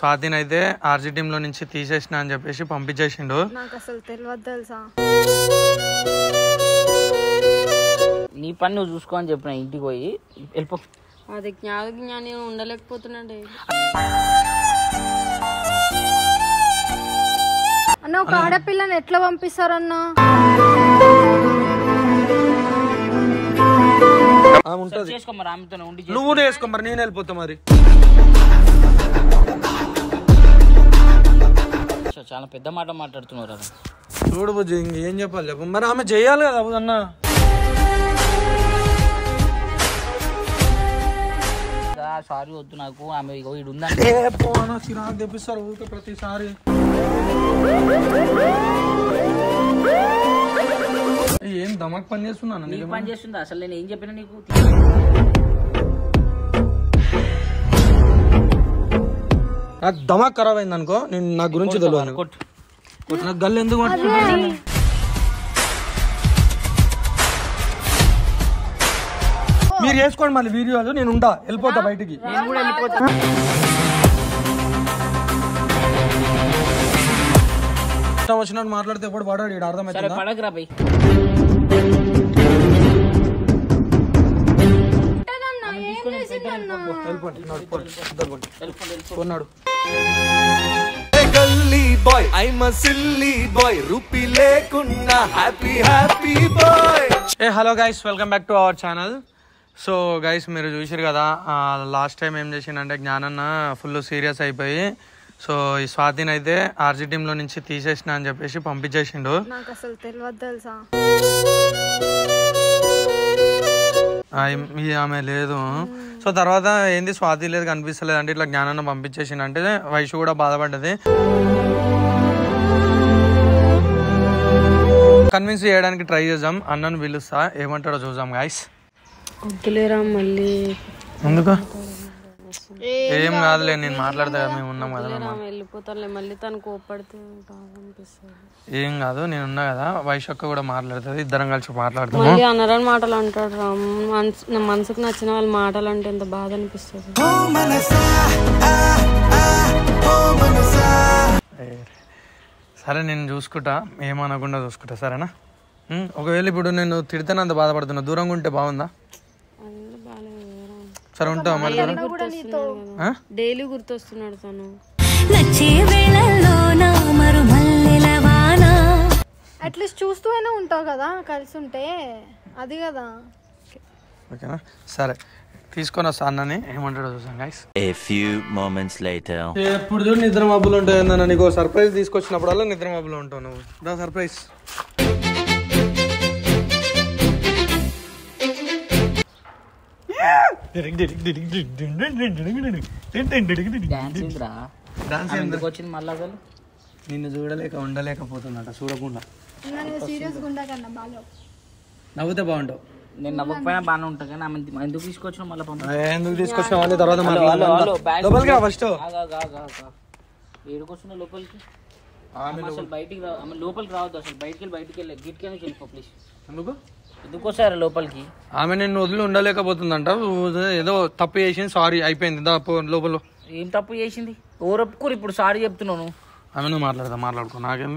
స్వాతిని అయితే RG team లో నుంచి తీసేసిన అని చెప్పేసి పంపించేసిండు. నాకు అసలు తెలియదు తెలుసా. నీ పని నువ్వు చూసుకో అని చెప్పిన, ఇంటికి పోయి వెళ్ళిపో. అది జ్ఞాని ఉండలేకపోతున్నాడే అన్న. ఒక ఆడపిల్లని ఎట్లా పంపిస్తారన్నా? చేసుకోమరి ఆమెతోనే ఉండి. నువ్వు వేసుకో మరి, నేను వెళ్ళిపోతా మరి. చాలా పెద్ద మాట మాట్లాడుతున్నారు. చూడు బుజ్జి, ఇంకేం చెప్పాలి చెప్పు. మరి ఆమె చెయ్యాలి కదా అన్న. సారీ వద్దు నాకు, ఆమె చిరాకు తెప్పిస్తారు ఊరికే ప్రతిసారి. ఏం దమక్ పని చేస్తున్నాను? నీకు పని చేస్తుందా అసలు? నేను ఏం చెప్పినా నీకు? నాకు దమాక్ ఖరాబ్ అయింది అనుకో, నేను నా గురించి తెలియదు. నాకు గల్లు ఎందుకు మీరు వేసుకోండి మళ్ళీ వీడియోలు, నేను ఉంటా, వెళ్ళిపోతా బయటికి. వచ్చినట్టు మాట్లాడితే ఎప్పుడు పడాడు, అర్థమైంది. Gully boy I'm a silly boy, rupee లేకున్నా happy happy boy. Hello guys, welcome back to our channel. So guys, మీరు చూసారు కదా లాస్ట్ టైం ఏం చేసిండంటే జ్ఞానన్న ఫుల్ సీరియస్ అయిపోయి సో ఈ స్వాతిని అయితే ఆర్జీ టీమ్ లో నుంచి తీసేసిన అని చెప్పేసి పంపించేసిండు. నాకు అసలు తెలియదు తెలుసా. ఆమె లేదు. సో తర్వాత ఏంది స్వాతి లేదు కనిపిస్తలేదు అంటే ఇట్లా జ్ఞానాన్ని పంపించేసిండు అంటే వైషు కూడా బాధపడ్డది. కన్విన్స్ చేయడానికి ట్రై చేద్దాం, అన్నను పిలుస్తా, ఏమంటాడో చూద్దాం గాయస్. వద్దులేరా మళ్ళీ. ఎందుకు? ఏం కాదులే, నేను మాట్లాడతా కదా, మేము ఉన్నాం కదా. వెళ్ళిపోతానులే, మళ్ళీ తను కోపడితే అనిపిస్తుంది. ఏం కాదు, నేను ఉన్నా కదా. వైశక్క కూడా మాట్లాడుతుంది, ఇద్దరం కలిసి మాట్లాడతాం. మళ్ళీ అనరాని మాటలు అంటాడు రా. నా మనసుకు నచ్చిన వాళ్ళ మాటలు అంటే ఎంత బాధ అనిపిస్తుంది. సరే నేను చూసుకుంటా, ఏమనకుండా చూసుకుంటా, సరేనా? ఒకవేళ ఇప్పుడు నేను తిడితేనే అంత బాధపడుతున్నా, దూరంగా ఉంటే బాగుందా? సరే ఉంటావు మళ్ళీ. డైలీ గుర్తొస్తున్నాడు తను. అట్లీస్ట్ చూస్తూనే ఉంటావు కదా కలిసి ఉంటే, అది కదా. ఓకేనా, సరే తీసుకొని వస్తా అన్నని, ఏమంటాడో చూసాం గైస్. ఎప్పుడు చూడు నిద్ర మబ్బులు ఉంటాయి. నీకు సర్ప్రైజ్ తీసుకొచ్చినప్పుడల్లా నిద్ర మబ్బులు ఉంటావు నువ్వు. దా సర్ప్రైజ్. నిన్ను చూడలేక ఉండలేకపోతున్నట, చూడకుండా. నవ్వుతే బాగుంటావు. నేను నవ్వకపోయినా బాగానే ఉంటా కానీ ఎందుకు తీసుకొచ్చిన మళ్ళీ ఎందుకు తీసుకొచ్చిన వాళ్ళ తర్వాత లోపలికి ఫస్ట్ ఏడుకొస్తున్నా లోపలికి. అసలు బయటికి రా, లోపలికి రావద్దు అసలు. బయటికి వెళ్ళి గిట్కెళ్ళి వెళ్ళిపో ప్లీజ్. ఎందుకు వస్తారా లోపలికి? ఆమె నిన్ను వదిలి ఉండలేకపోతుందంట, ఏదో తప్పు చేసింది, సారీ అయిపోయింది. లోపల ఏం తప్పు చేసింది? ఓరప్పుకోరు ఇప్పుడు సారీ చెప్తున్నాను. ఆమె నువ్వు మాట్లాడుకో, నాకేం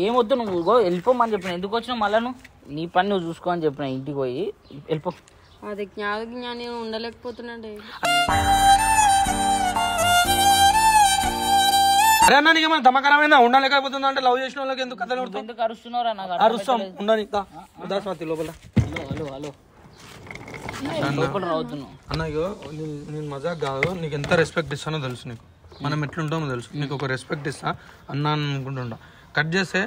ఏమొద్దు, నువ్వు వెళ్ళిపోమని చెప్పిన. ఎందుకు వచ్చినావు మళ్ళా? నువ్వు నీ పని నువ్వు చూసుకో అని చెప్పిన, ఇంటికి పోయి వెళ్ళిపో. అది జ్ఞాని ఉండలేకపోతున్నాడే. అరే అన్న, నీకు ఏమైనా దమకరమైందా? ఉండలేకపోతుందా అంటే లవ్ చేసిన వాళ్ళకి ఎందుకు కథలు ఎందుకు అరుస్తున్నారా? నాకు అరుస్తాం, ఉండని స్వాతి లోపల. లోపల రావద్దు అన్న. ఇగో నేను మజాక్ కాదు, నీకు ఎంత రెస్పెక్ట్ ఇస్తానో తెలుసు, నీకు మనం ఎట్లుంటామో తెలుసు. నీకు ఒక రెస్పెక్ట్ ఇస్తా అన్న అనుకుంటుంటా. కట్ చేస్తే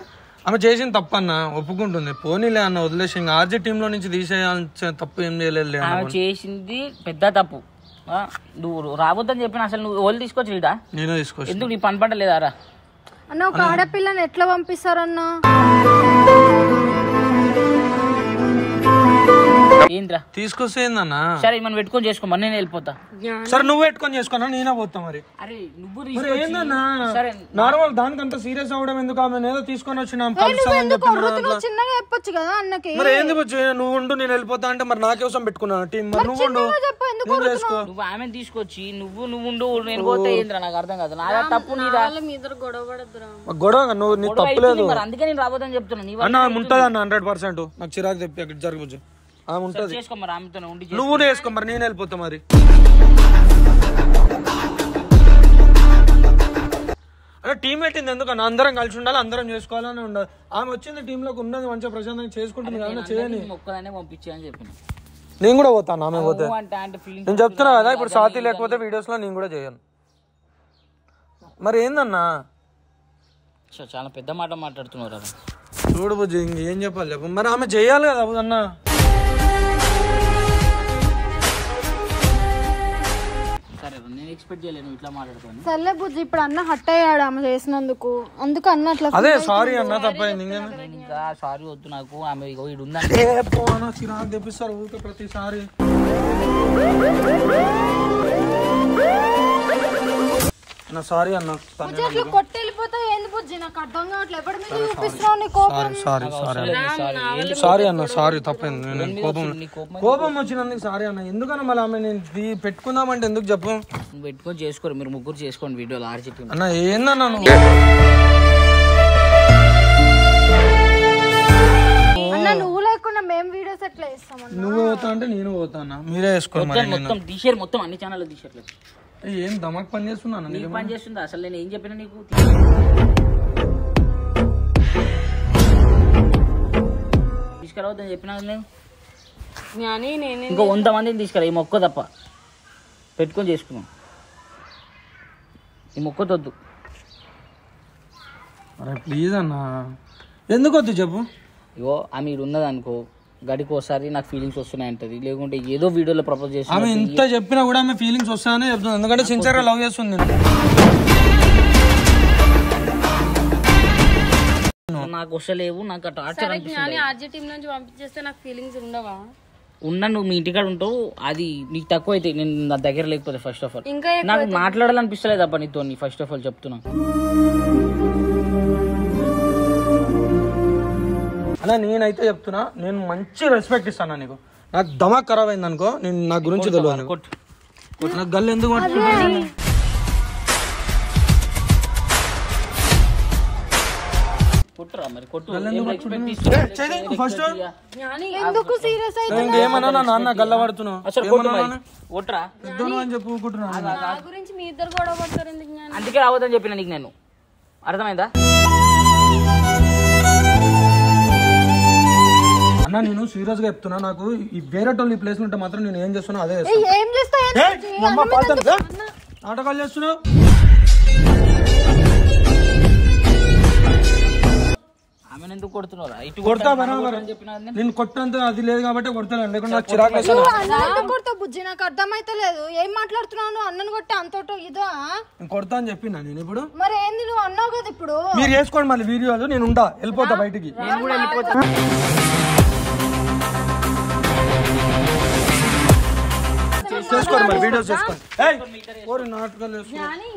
ఆమె చేసిన తప్పు అన్న ఒప్పుకుంటుంది, పోనీలే అన్న వదిలేసి. ఇంకా ఆర్జీ టీమ్ లో నుంచి తీసేయాల్సిన తప్పు ఏం చేయలేదు. చేసింది పెద్ద తప్పు. నువ్వు రాబోద్దని చెప్పిన అసలు నువ్వు వాళ్ళు తీసుకొచ్చి వీడా? నేనే తీసుకొచ్చి. ఎందుకు నీ పని పట్టలేదా రా? అన్న, ఒక ఆడపిల్లని ఎట్లా పంపిస్తారన్నా? ఏంద్రా తీసుకొస్తే ఏందన్నా? సరే మనం పెట్టుకొని చేసుకోమని నేను వెళ్ళిపోతా. సరే నువ్వు పెట్టుకొని చేసుకున్నా నేనే పోతా మరి. అరే నువ్వు మరి ఏందన్నా సరే నార్మల్ దానికంత సీరియస్ అవ్వడం ఎందుకు? ఆమె ఏదో తీసుకొని వచ్చిన చిన్నగా చెప్పొచ్చు కదా అన్నకి. మరి ఏంది బుజ్జి నువ్వు ఉండు నేను వెళ్ళిపోతా అంటే మరి నాకోసం పెట్టుకున్నాను టీం. మరి నువ్వు ఉండు నేను చేసుకో. నువ్వు ఆమెను తీసుకొచ్చి నువ్వు ఉండు నేను పోతే ఏంద్రా నాకు అర్థం కాదు. నాదా తప్పు నీదా? మీ ఇద్దరు గొడవ పడద్దురా. గొడవ నువ్వు నీ తప్పులేదు. మరి అందుకే నేను రాబోదని చెప్తున్నా. నీ అన్న ఆమె ఉంటుంది అన్న 100%. నాకు చిరాకు తెప్పి అక్కడ జరగబుజ్జు ఆమె ఉంటుంది. చేసుకో మరి ఆమెతో ఉండి. నువ్వు వేసుకో మరి నేను వెళ్ళిపోతా మరి. అంటే టీం పెట్టింది ఎందుకన్నా? అందరం కలిసి ఉండాలి, అందరం చేసుకోవాలని ఉండాలి. ఆమె వచ్చింది టీంలోకి ఉన్నది మంచిగా ప్రశాంతంగా చేసుకుంటుంది కదా చేయని. ఒక్కదానే పంపించే అని చెప్పిన. నేను కూడా పోతాను ఆమె పోతే. అంటే ఫీలింగ్ నేను చెప్తున్నా కదా ఇప్పుడు సాతి లేకపోతే వీడియోస్ లో నేను కూడా చేయను. మరి ఏందన్నా చాలా పెద్ద మాట మాట్లాడుతున్నారు కదా. చూడు బుజ్జి ఇంకేం చెప్పాలి చెప్పు. మరి ఆమె చేయాలి కదా అన్న. సరే నేను ఎక్స్పెక్ట్ చేయలేను ఇట్లా మాట్లాడుతాను. సర్లే బుజ్జి ఇప్పుడు అన్న హట్ అయ్యాడు ఆమె చేసినందుకు, అందుకు అన్న అట్లా. అదే సారీ అన్న తప్పైంది. ఇంకా సారీ వద్దు నాకు. ఆమె ఇడు ఉందంటే చిరాకు తెప్పిస్తారు ఊరికే ప్రతిసారి. సారీ అన్న. అట్లా కొట్టి వెళ్ళిపోతా ఏంది బుజ్జి? నాకు అర్థం కావట్లేదు. ఎప్పటి మీద చూపిస్తున్నావు నీ కోపం? సారీ అన్న సారీ తప్పైంది. నేను కోపం వచ్చినందుకు సారీ అన్న. ఎందుకన్నా మళ్ళీ ఆమె నేను పెట్టుకుందామంటే ఎందుకు చెప్పు? నువ్వు పెట్టుకొని చేసుకోరు, మీరు ముగ్గురు చేసుకోండి వీడియోలో ఆర్జిటి అన్న. ఏందన్నా నువ్వు లేకుండా మేము వీడియోస్ ఎట్లా చేస్తాం? నువ్వు పోతా అంటే నేను పోతా అన్న. మీరే వేసుకోండి మొత్తం టీషర్ట్ మొత్తం అన్ని ఛానల్ టీషర్ట్లు. ఏం దమాక్ పని చేస్తున్నాను? నీకు పని చేస్తుందా? అసలు నేను ఏం చెప్పినా నీకు? తీసుకురావద్దని చెప్పినా నేను. ఇంకో 100 మందిని తీసుకురా. ఈ మొక్క తప్ప పెట్టుకొని చేసుకున్నాం. ఈ మొక్కతొద్దు. అరే ప్లీజ్ అన్న ఎందుకు వద్దు చెప్పు. ఇగో ఆమె మీరు ఉన్నది అనుకో గడికి ఒకసారి నాకు ఫీలింగ్స్ వస్తున్నాయి అంటది. లేకుంటే ఏదో వీడియోలో ప్రపోజ్ చేస్తుంది. ఆమె ఎంత చెప్పినా కూడా ఆమె ఫీలింగ్స్ వస్తాయని చెప్తుంది. ఎందుకంటే సిన్సియర్ గా లవ్ చేస్తుంది. నాకు వస్తలేవు, నాకు టార్చర్ అనిపిస్తుంది. ఆర్జీ టీం నుంచి పంపించేస్తే నాకు ఫీలింగ్స్ ఉండవా? ఉన్నా నువ్వు మీ ఇంటికాడ ఉంటావు, అది నీకు తక్కువ అయితే నేను నా దగ్గర లేకపోతే ఫస్ట్ ఆఫ్ ఆల్ నాకు మాట్లాడాలనిపిస్తలేదు అప్ప నీతో. ఫస్ట్ ఆఫ్ ఆల్ చెప్తున్నా అలా నేనైతే చెప్తున్నా. నేను మంచి రెస్పెక్ట్ ఇస్తాను నీకు. నాకు దమాక్ ఖరాబ్ అయింది అనుకో నేను నా గురించి తెలియదు. నాకు గల్లు ఎందుకు కొట్టురా మరి కొట్టు. ఫస్ట్ ఎందుకు సీరియస్ అయితే ఏమన్నా నా నాన్న గల్ల పడుతున్నావు కొట్టురా అని చెప్పి ఊకుంటున్నా. గురించి మీ ఇద్దరు గొడవ పడతారు ఎందుకు? అందుకే రావద్దని చెప్పిన నీకు నేను. అర్థమైందా అన్న? నేను సీరియస్ గా చెప్తున్నా. నాకు ఈ వేరే ఈ ప్లేస్ ఉంటే మాత్రం నేను ఏం చేస్తున్నా అదే ఏం చేస్తా నాటకాలు చేస్తున్నావు. ఆమెను ఎందుకు కొడుతున్నారా? ఇటు కొడతా బరాబర్. నేను కొట్టంత అది లేదు కాబట్టి కొడతాను. లేకుండా నాకు చిరాకు కొడతా బుజ్జి. నాకు అర్థమైతే లేదు ఏం మాట్లాడుతున్నావు. అన్నను కొట్టి అంతటో ఇదో కొడతా అని చెప్పినా నేను. ఇప్పుడు మరి ఏంది నువ్వు అన్నావు కదా. ఇప్పుడు మీరు వేసుకోండి మళ్ళీ వీడియోలు. నేను ఉంటా వెళ్ళిపోతా బయటికి. చేసుకోండి మరి వీడియోస్ చేసుకోండి. నాటకాలు చేసుకోండి.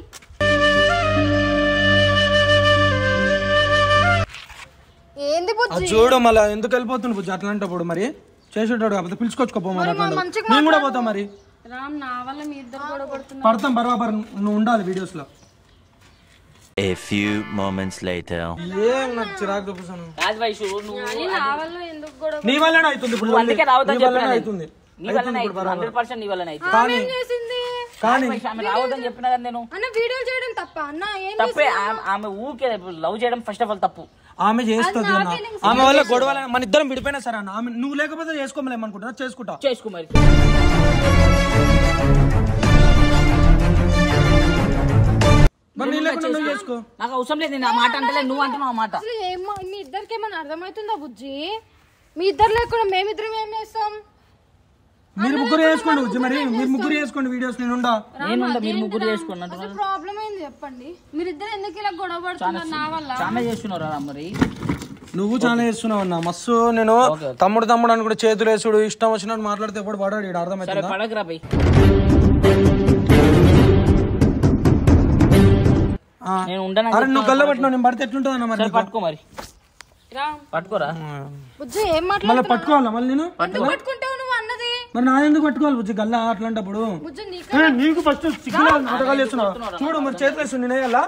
ఏంది బుజ్జి? చూడు మళ్ళీ ఎందుకు వెళ్ళిపోతుంది బుజ్జి అట్లాంటప్పుడు? మరి చేసేటాడు కాకపోతే పిలుచుకొచ్చుకోపో. మరి నేను కూడా పోతా మరి. రామ్ నా వల్ల మీ ఇద్దరు గొడవ పడుతున్నారు. పడతాం బరాబర్. నువ్వు ఉండాలి వీడియోస్ లో. A few moments later. ఏం నాకు చిరాకు చూపిస్తాను. నా వల్ల ఎందుకు గొడవ? నీ వల్లనే అవుతుంది ఇప్పుడు. అందుకే రావద్దని చెప్పిన అవుతుంది. నీ వల్లనే 100% నీ వల్లనే అవుతుంది. కానీ ఆమె రావద్దని చెప్పినా కదా నేను. అన్న వీడియో చేయడం తప్ప అన్న ఏం తప్పే. ఆమె ఊరికే లవ్ చేయడం ఫస్ట్ ఆఫ్ ఆల్ తప్పు. ఆమె చేస్తుంది అన్న. ఆమె వల్ల గొడవ మన ఇద్దరం విడిపోయినా సరే అన్న. ఆమె నువ్వు లేకపోతే చేసుకోమలేమనుకుంటున్నా. చేసుకుంటా చేసుకో మరి. నాకు అవసరం లేదు. నేను ఆ మాట అంటే నువ్వు అంటున్నావు ఆ మాట. మీ ఇద్దరికి ఏమన్నా అర్థమవుతుందా బుజ్జి? మీ ఇద్దరు లేకుండా మేమిద్దరం ఏం చేస్తాం? మీరు ముగ్గురు చేసుకోండి బుజ్జి. మరి మీరు ముగ్గురు చేసుకోండి వీడియోస్. నేను మీరు ముగ్గురు చేసుకోండి. ప్రాబ్లం ఏంది చెప్పండి. మీరిద్దరు ఎందుకు ఇలా గొడవ పడుతున్నారు? నా వల్ల చాలా చేస్తున్నారా మరి? నువ్వు చాలా చేస్తున్నావు అన్న మస్తు. నేను తమ్ముడు అని కూడా చేతులు వేసుడు ఇష్టం వచ్చినట్టు మాట్లాడితే ఎప్పుడు పడాడు ఇక్కడ అర్థమైంది. పడకరా బై. అరే నువ్వు గల్ల పట్టినావు నేను పడితే ఎట్లుంటుంది అన్న మరి. పట్టుకో మరి పట్టుకోరా బుజ్జి ఏం మళ్ళీ పట్టుకోవాలా మళ్ళీ నేను పట్టుకుంటావు నువ్వు అన్నది మరి నా ఎందుకు పట్టుకోవాలి బుజ్జి గల్ల అట్లాంటప్పుడు. నీకు ఫస్ట్ నాటకాలు చేస్తున్నావు చూడు మరి చేతులు వేసు నేను వేయాలా.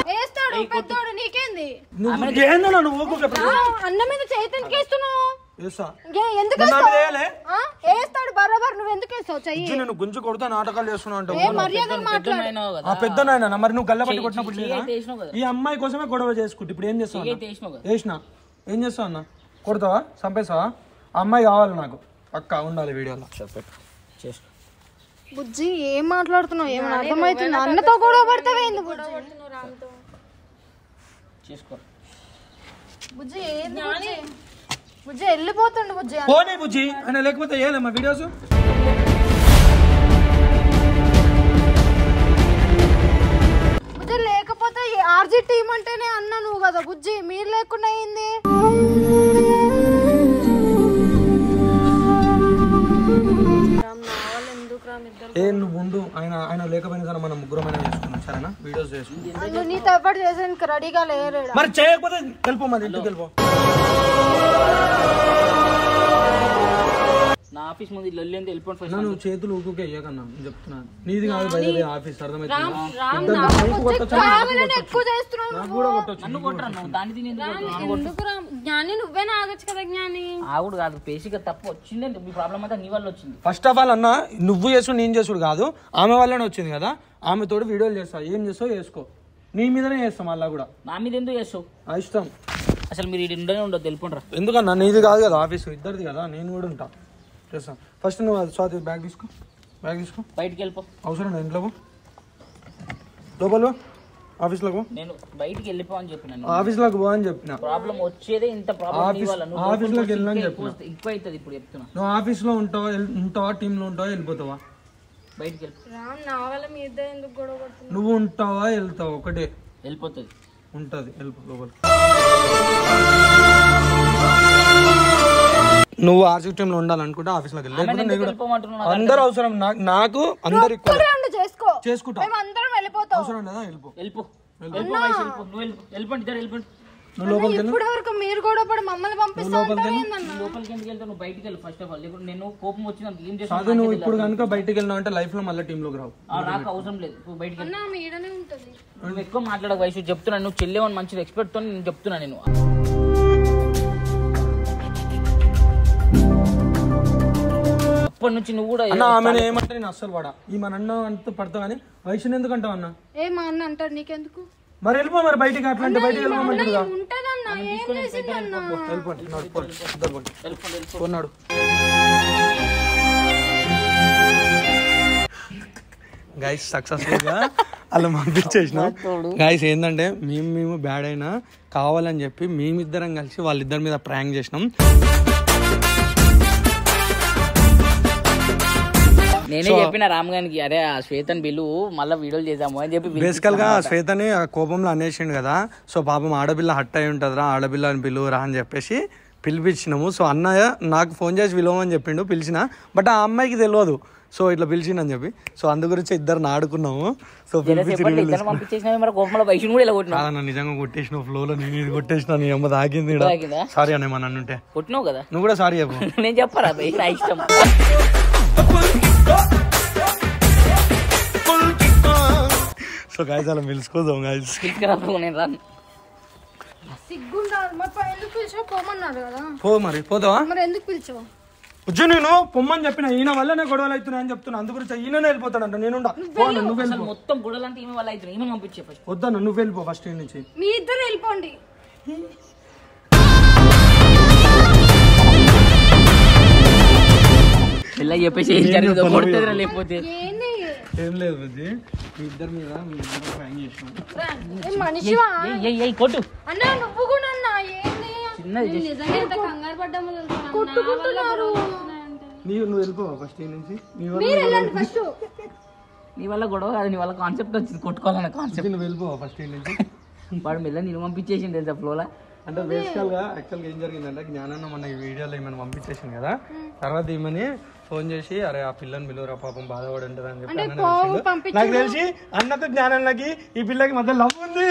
వేస్తాడు పెద్దోడు నీకేంది ఏందన్నా నువ్వు అన్న మీద చేతికి వేస్తున్నావు వేస్తా ఎందుకు వేస్తాడు బరాబర్ నువ్వు ఎందుకు వేస్తావు చెయ్యి నేను గుంజు కొడతా నాటకాలు చేస్తున్నావు అంటే పెద్దనాయన మరి నువ్వు గల్ల పట్టి కొట్టినప్పుడు ఈ అమ్మాయి కోసమే గొడవ చేసుకుంటే ఇప్పుడు ఏం చేస్తావు వేసినా ఏం చేస్తావు అన్న కొడతావా చంపేస్తావా అమ్మాయి కావాలి నాకు పక్కా ఉండాలి వీడియోలో. బుజ్జి ఏం మాట్లాడుతున్నావు ఏమన్నా అర్థమవుతుంది అన్నతో గొడవ పడతావేంది బుజ్జి ఏంది బుజ్జి వెళ్ళిపోతుండు బుజ్జి పోనీ బుజ్జి అని లేకపోతే ఏలేమ్మా వీడియోస్. బుజ్జి లేకపోతే ఆర్జీ టీం అంటేనే అన్నా నువ్వు కదా బుజ్జి మీరు లేకుండా అయింది. నువ్వు ముందు ఆయన లేకపోయినా సరే మనం ముగ్గురమైన చేసుకున్నాం సరేనా వీడియోస్ చేసుకుంటాం. నీతో ఎప్పుడు చేసాను రెడీగా లేరు మరి చేయకపోతే వెళ్ళిపో మరి ఇంటికి వెళ్ళిపో. నా ఆఫీస్ ముందు లొల్లి వెళ్ళిపోండి. నువ్వు చేతులు ఊకే అయ్యాకన్నా చెప్తున్నాను నీది కాదు బయట ఆఫీస్ అర్థమైతే నువ్వేనా ఆగచ్చు కదా జ్ఞాని ఆగుడు కాదు బేసిక్ తప్పు వచ్చింది మీ ప్రాబ్లం అంతా నీ వల్ల వచ్చింది. ఫస్ట్ ఆఫ్ ఆల్ అన్న నువ్వు చేసుడు నేను చేసుడు కాదు ఆమె వల్లనే వచ్చింది కదా. ఆమె తోడు వీడియోలు చేస్తావు ఏం చేస్తావు చేసుకో నీ మీదనే చేస్తాం అలా కూడా. నా మీద ఎందుకు చేస్తావు ఇష్టం అసలు మీరు ఉండనే ఉండదు వెళ్ళిపోండి. ఎందుకన్నా నీది కాదు కదా ఆఫీస్ ఇద్దరిది కదా నేను కూడా ఉంటా చేస్తాను. ఫస్ట్ నువ్వు స్వాతి బ్యాగ్ తీసుకో బయటికి వెళ్ళిపో అవసరం ఇంట్లో లోపల ఆఫీస్లోకి నేను బయటికి వెళ్ళిపో అని చెప్పిన ఆఫీస్లోకి పో అని చెప్పిన. ప్రాబ్లం వచ్చేదే ఇంత ప్రాబ్లం ఆఫీస్లోకి వెళ్ళని చెప్పిన. ఎక్కువ అవుతుంది ఇప్పుడు చెప్తున్నా. నువ్వు ఆఫీస్లో ఉంటావా టీంలో ఉంటావా వెళ్ళిపోతావా బయటికి నువ్వు ఉంటావా వెళ్తావా ఒకటే వెళ్ళిపోతుంది ఉంటుంది వెళ్ళిపో లోపలికి. నువ్వు ఆర్సీ టీంలో ఉండాలనుకుంటే ఆఫీస్లోకి వెళ్ళి అందరూ అవసరం నాకు అందరు చేసుకుంటా అవసరం లేదా వెళ్ళిపో మీరు కూడా మమ్మల్ని బయటికి వెళ్ళి ఫస్ట్ ఆఫ్ ఆల్ నేను కోపం వచ్చిన నువ్వు ఇప్పుడు కనుక బయటికి వెళ్ళినావు అంటే లైఫ్ లో మళ్ళీ టీంలోకి రావు. నాకు అవసరం లేదు బయటికి నువ్వు ఎక్కువ మాట్లాడక వయసు చెప్తున్నాను. నువ్వు చెల్లేమని మంచి ఎక్స్పెక్ట్ తో నేను చెప్తున్నా. నేను అప్పటి నుంచి నువ్వు కూడా ఆమె ఏమంటే నేను అస్సలు పడా ఈ మన అన్న అంత పడతావు కానీ వయసుని ఎందుకు అంటావు అన్న ఏ మా అన్న అంటాడు నీకెందుకు మరి వెళ్ళిపో మరి బయటికి అట్లాంటి బయటికి వెళ్ళిపోమంటాడుగా కొన్నాడు. గైస్ సక్సెస్ఫుల్ గా అలా పంపించేసినాం. గైస్ ఏంటంటే మేము బ్యాడ్ అయినా కావాలని చెప్పి మేమిద్దరం కలిసి వాళ్ళిద్దరి మీద ప్రాంక్ చేసినాం. నేనే చెప్పిన రామ్ గారికి అరే ఆ శ్వేతని బిల్లు మళ్ళీ వీడియోలు చేద్దాము అని చెప్పి బేసికల్ గా శ్వేతని కోపంలో అనేసిండు కదా. సో పాపం ఆడపిల్ల హట్ అయి ఉంటుందిరా ఆడపిల్ల అని పిలువురా అని చెప్పేసి పిలిపించినాము. సో అన్నయ్య నాకు ఫోన్ చేసి పిలవమని చెప్పిండు పిలిచిన బట్ ఆ అమ్మాయికి తెలియదు. సో ఇట్లా పిలిచిండని చెప్పి సో అందు గురించి ఇద్దరు ఆడుకున్నాము. సో నిజంగా కొట్టేసిన ఫ్లోలో నేను కొట్టేసిన నీ అమ్మ తాగింది. సారీ అన్న మన అన్నుంటే కొట్టినావు కదా నువ్వు కూడా సారీ చెప్పు. నేను చెప్పరా నా ఇష్టం. సో గాయస్ అలా పిలుచుకోదాం గాయస్. నేను రాను పో మరి పోతావా ఎందుకు పిలిచావు ఉజ్జు నేను పొమ్మని చెప్పిన ఈయన వల్లనే గొడవలు అవుతున్నాయని చెప్తున్నా. అందు గురించి ఈయననే వెళ్ళిపోతాడంట. నేను నువ్వు వెళ్ళిపో మొత్తం గొడవలు అంటే ఈమె వల్ల అవుతుంది. ఈమె పంపించే ఫస్ట్ వద్దన్న నువ్వు వెళ్ళిపో ఫస్ట్ ఈ నుంచి మీ ఇద్దరు వెళ్ళిపోండి. ఇలా చెప్పేసి లేకపోతే ఏం లేదు బుజ్జి మీ ఇద్దరి మీద ప్రాంక్ చేసినాం. కొట్టు అన్నా నువ్వు కూడా అన్నా చిన్నది నువ్వు వెళ్ళిపోవా ఫస్ట్ ఈ నుంచి నీ వల్ల గొడవ కాదు, నీ వల్ల కాన్సెప్ట్ వచ్చింది కొట్టుకోవాలన్న కాన్సెప్ట్. నువ్వు వెళ్ళిపోవా ఫస్ట్ ఇంటి నుంచి? వాడు మెల్ల నేను పంపించేసింది తెలుసా ఫ్లోలా. అంటే బేసికల్గా యాక్చువల్గా ఏం జరిగిందంటే జ్ఞానాన్న మన ఈ వీడియోలో ఏమైనా పంపించేసింది కదా, తర్వాత ఈమెని ఫోన్ చేసి అరే ఆ పిల్లని పిలువరా పాపం బాధపడి ఉంటుంది అని చెప్పి అన్న తెలిసిండు. నాకు తెలిసి అన్నకు జ్ఞానాన్నకి ఈ పిల్లకి మధ్య లవ్ ఉంది.